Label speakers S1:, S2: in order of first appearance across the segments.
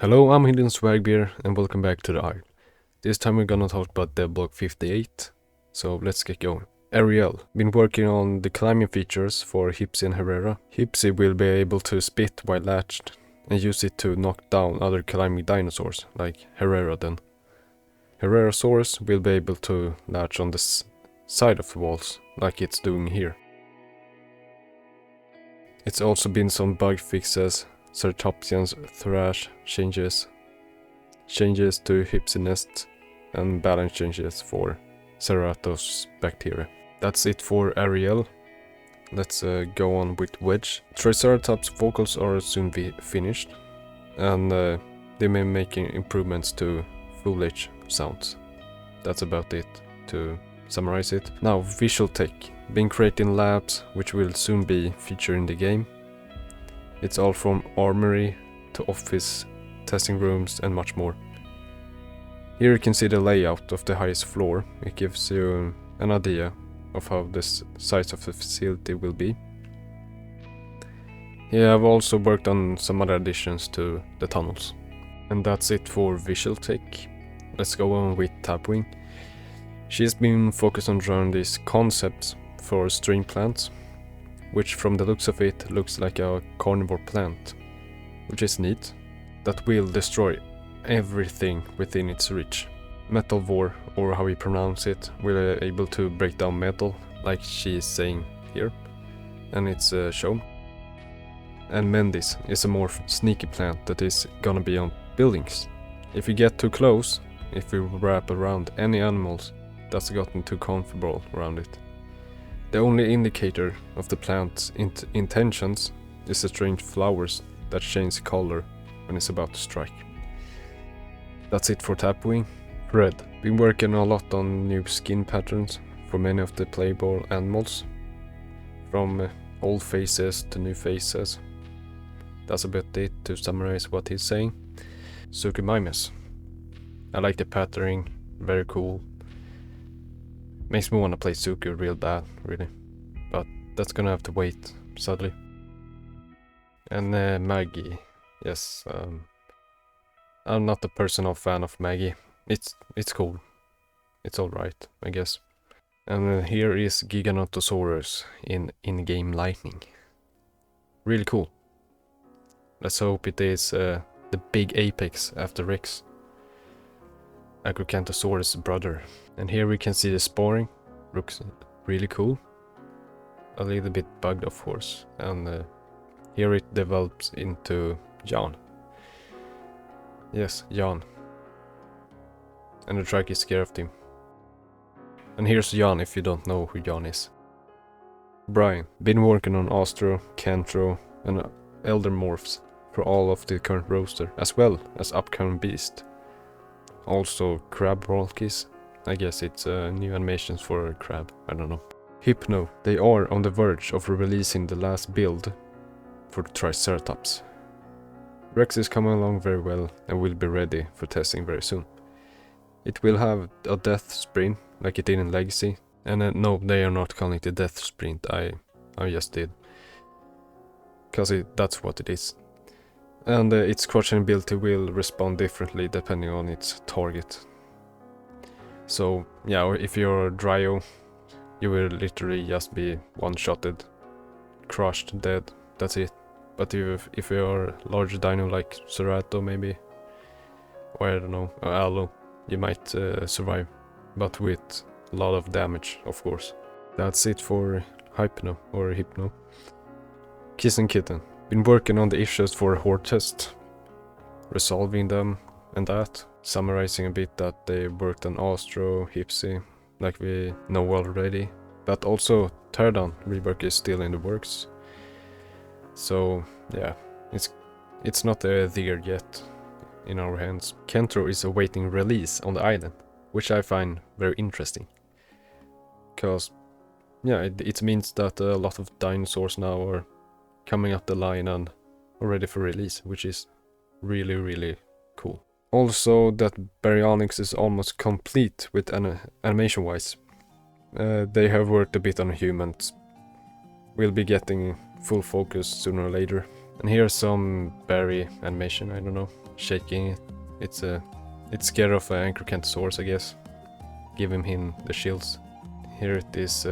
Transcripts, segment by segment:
S1: Hello, I'm Hiddenswagbear and welcome back to the Isle. This time we're gonna talk about Devblog 58, so let's get going. Ariel, been working on the climbing features for hypsi and herrera. Hypsi will be able to spit while latched and use it to knock down other climbing dinosaurs, like herrera then. Herrerasaurus will be able to latch on the side of the walls, like it's doing here. It's also been some bug fixes, Ceratopsians thrash changes to hypsi nests, and balance changes for Ceratos bacteria. That's it for Ariel. Let's go on with Wedge. Triceratops vocals are soon finished, and they may be making improvements to foolish sounds. That's about it, to summarize it. Now, Visualtech, been creating labs which will soon be featured in the game. It's all from armory to office, testing rooms and much more. Here you can see the layout of the highest floor. It gives you an idea of how the size of the facility will be. Yeah, I've also worked on some other additions to the tunnels. And that's it for Visualtech. Let's go on with Tapwing. She's been focused on drawing these concepts for stream plants, which from the looks of it looks like a carnivore plant, which is neat, that will destroy everything within its reach. Metalvore, or how we pronounce it, will be able to break down metal, like she is saying here, and it's shown. And Mendis is a more sneaky plant that is gonna be on buildings. If you get too close, if you wrap around any animals that's gotten too comfortable around it. The only indicator of the plant's intentions is the strange flowers that change color when it's about to strike. That's it for Tapwing. Red, been working a lot on new skin patterns for many of the playable animals, from old faces to new faces. That's about it to summarize what he's saying. Suchomimus, I like the patterning, very cool. Makes me want to play Suku real bad, really. But that's gonna have to wait, sadly. And magy. Yes, I'm not a personal fan of magy. It's cool. It's alright, I guess. And here is giganotosaurus in-game lightning. Really cool. Let's hope it is the big apex after Rex. Acrocanthosaurus' brother. And here we can see the sporing. Looks really cool. A little bit bugged, of course. And here it develops into Jan. Yes, Jan. And the trike is scared of him. And here's Jan if you don't know who Jan is. Bryan, been working on austro, kentro and elder morphs for all of the current roster, as well as upcoming beast. Also crab rolkies. I guess it's new animations for a crab, I don't know. Hypno, they are on the verge of releasing the last build for the Triceratops. Rex is coming along very well and will be ready for testing very soon. It will have a death sprint like it did in Legacy, and no, they are not calling it a death sprint, I just did. Cause that's what it is. And its crouching ability will respond differently depending on its target. So yeah, if you're Dryo, you will literally just be one-shotted, crushed, dead, that's it. But if you're a larger dino like Cerato maybe, or I don't know, Alo, you might survive, but with a lot of damage, of course. That's it for Hypno, or Hypno. Kissenkitten. Been working on the issues for hordetest, resolving them and that, summarizing a bit that they worked on austro, hypsi, like we know already, but also Ptera rework is still in the works. So yeah, it's not there yet in our hands. Kentro is awaiting release on the island, which I find very interesting, cause yeah, it means that a lot of dinosaurs now are coming up the line and are ready for release, which is really, really cool. Also, that Baryonyx is almost complete with animation-wise. They have worked a bit on humans. We'll be getting full focus sooner or later. And here's some berry animation, I don't know. shaking it. It's scared of Kentsaurus, I guess. Give him the shields. Here it is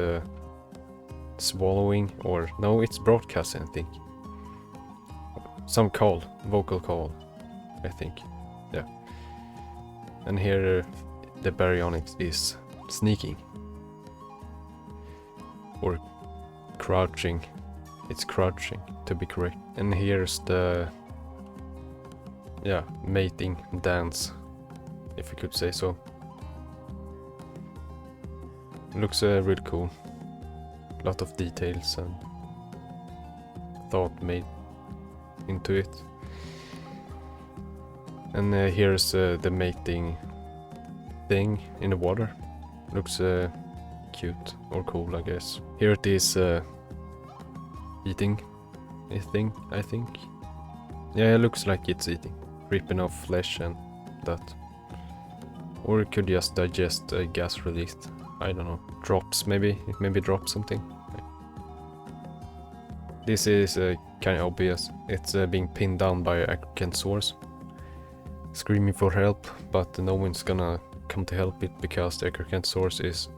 S1: swallowing, or no, it's broadcasting, I think. Some call, vocal call, I think. Yeah. And here the Baryonyx is sneaking. Or crouching. It's crouching, to be correct. And here's the mating dance, if you could say so. Looks really cool. Lot of details and thought made into it. And here's the mating thing in the water. Looks cute or cool, I guess. Here it is eating a thing, I think. Yeah, it looks like it's eating. Ripping off flesh and that. Or it could just digest gas released. I don't know. Drops, maybe. It maybe drops something. This is kind of obvious. It's being pinned down by a Kentsaurus. Screaming for help, but no one's gonna come to help it because the Kentsaurus is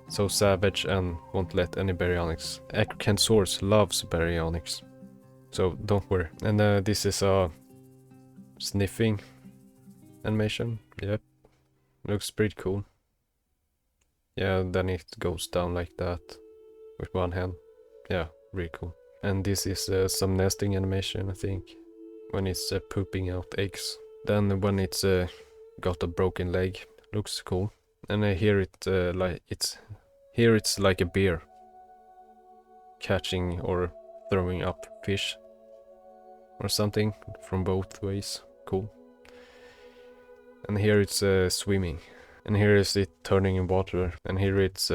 S1: so savage and won't let any Baryonyx. Kentsaurus loves Baryonyx, so don't worry. And this is a sniffing animation. Yep, looks pretty cool. Yeah, then it goes down like that with one hand. Yeah, really cool. And this is some nesting animation, I think, when it's pooping out eggs. Then when it's got a broken leg, looks cool. And here it's like a bear catching or throwing up fish or something from both ways. Cool. And here it's swimming. And here is it turning in water. And here it's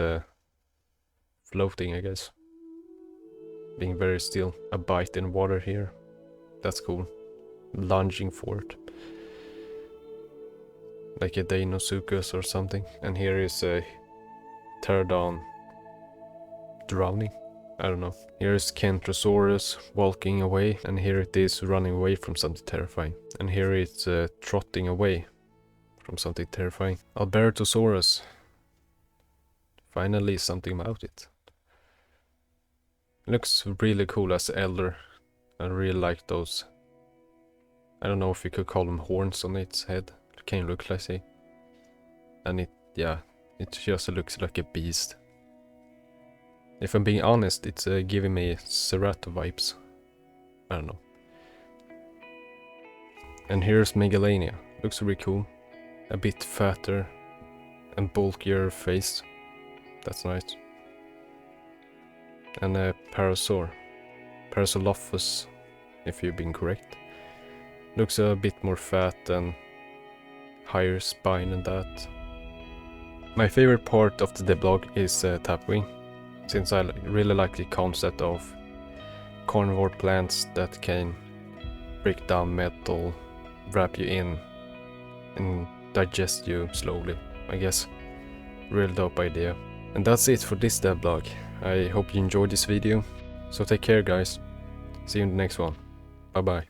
S1: floating, I guess. Being very still. A bite in water here. That's cool. Lunging for it. Like a Deinosuchus or something. And here is a pterodon drowning. I don't know. Here's Kentrosaurus walking away. And here it is running away from something terrifying. And here it's trotting away from something terrifying. Albertosaurus. Finally something about it. Looks really cool as elder. I really like those. I don't know if you could call them horns on its head. It kind of looks like it. And it just looks like a beast. If I'm being honest, it's giving me Cerrato vibes. I don't know. And here's megalaina. Looks really cool. A bit fatter and bulkier face. That's nice. And a parasaurlophus, if you've been correct. Looks a bit more fat and higher spine and that. My favorite part of the Devblog is Tapwing, since I really like the concept of carnivore plants that can break down metal, wrap you in, and digest you slowly, I guess. Real dope idea. And that's it for this Devblog. I hope you enjoyed this video. So take care, guys. See you in the next one. Bye bye.